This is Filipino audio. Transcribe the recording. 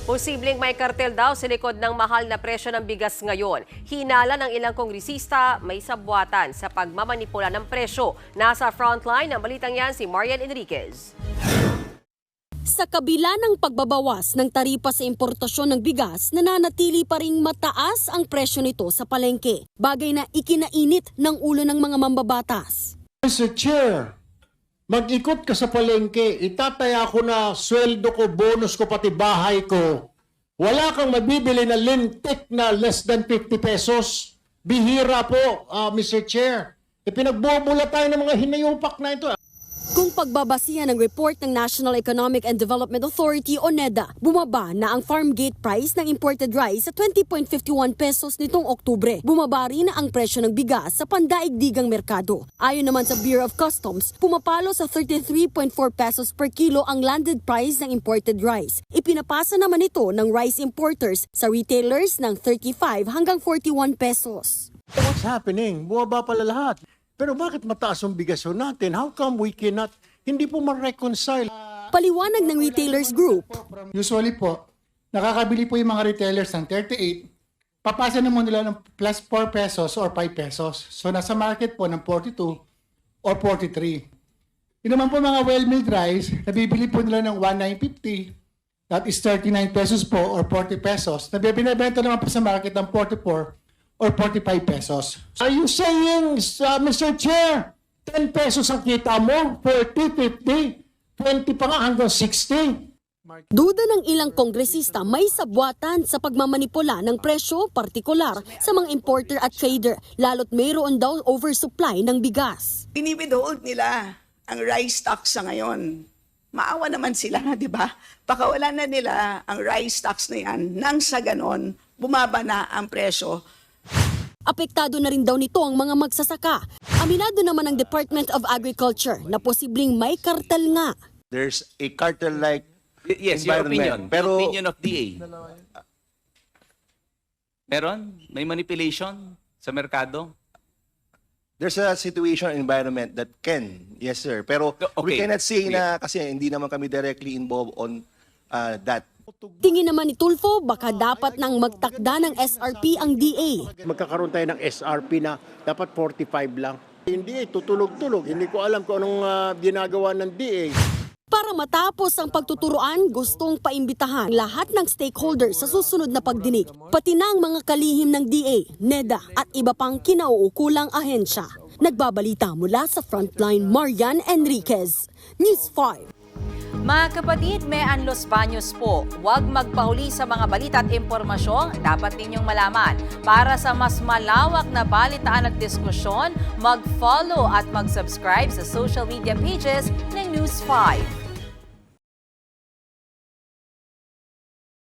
Posibleng may kartel daw sa likod ng mahal na presyo ng bigas ngayon. Hinala ng ilang kongresista, may sabwatan sa pagmamanipula ng presyo. Nasa frontline ng balitang yan si Marian Enriquez. Sa kabila ng pagbabawas ng taripa sa importasyon ng bigas, nananatili pa ring mataas ang presyo nito sa palengke. Bagay na ikinainit ng ulo ng mga mambabatas. Mr. Chair, mag-ikot ka sa palengke, itataya ko na sweldo ko, bonus ko, pati bahay ko. Wala kang mabibili na lintik na less than 50 pesos. Bihira po, Mr. Chair. Pinagbobola tayo ng mga hinayupak na ito. Kung pagbabasihan ng report ng National Economic and Development Authority o NEDA, bumaba na ang farm gate price ng imported rice sa 20.51 pesos nitong Oktubre. Bumaba rin na ang presyo ng bigas sa pandaigdigang merkado. Ayon naman sa Bureau of Customs, pumapalo sa 33.4 pesos per kilo ang landed price ng imported rice. Ipinapasa naman ito ng rice importers sa retailers ng 35 hanggang 41 pesos. What's happening? Bumaba pala lahat. Pero bakit mataas ang bigasyon natin? How come we cannot, hindi po ma-reconcile? Paliwanag ng retailers group. Usually po, nakakabili po yung mga retailers ng 38, papasa naman nila ng plus 4 pesos or 5 pesos. So nasa market po ng 42 or 43. Yun naman po mga well-milled rice, nabibili po nila ng 1950, that is 39 pesos po or 40 pesos. Nabibinibenta naman po sa market ng 44 or 45 pesos. Are you saying, Mr. Chair, 10 pesos ang kita mo, 40, 50, 20 pa nga hanggang 60? Duda ng ilang kongresista may sabwatan sa pagmamanipula ng presyo, partikular sa mga importer at trader, lalo't mayroon daw oversupply ng bigas. Biniwithhold nila ang rice tax sa ngayon. Maawa naman sila, di ba? Pakawalan na nila ang rice tax na yan nang sa ganon, bumaba na ang presyo. Apektado na rin daw nito ang mga magsasaka. Aminado naman ng Department of Agriculture na posibleng may kartel nga. There's a cartel-like Yes, your opinion. environment. Pero The opinion of DA. Meron? May manipulation sa merkado? there's a situation environment that can, yes sir. Pero we Okay. cannot say na kasi hindi naman kami directly involved on that. Tingin naman ni Tulfo, baka dapat nang magtakda ng SRP ang DA. Magkakaroon tayo ng SRP na dapat 45 lang. Hindi, tutulog-tulog. Hindi ko alam kung anong ginagawa ng DA. Para matapos ang pagtuturuan, gustong paimbitahan lahat ng stakeholders sa susunod na pagdinig, pati na ang mga kalihim ng DA, NEDA at iba pang kinauukulang ahensya. Nagbabalita mula sa Frontline, Marian Enriquez, News 5. Mga kapatid, may Anlos Baños po. Huwag magpahuli sa mga balita at impormasyong dapat ninyong malaman. Para sa mas malawak na balitaan at diskusyon, mag-follow at mag-subscribe sa social media pages ng News 5.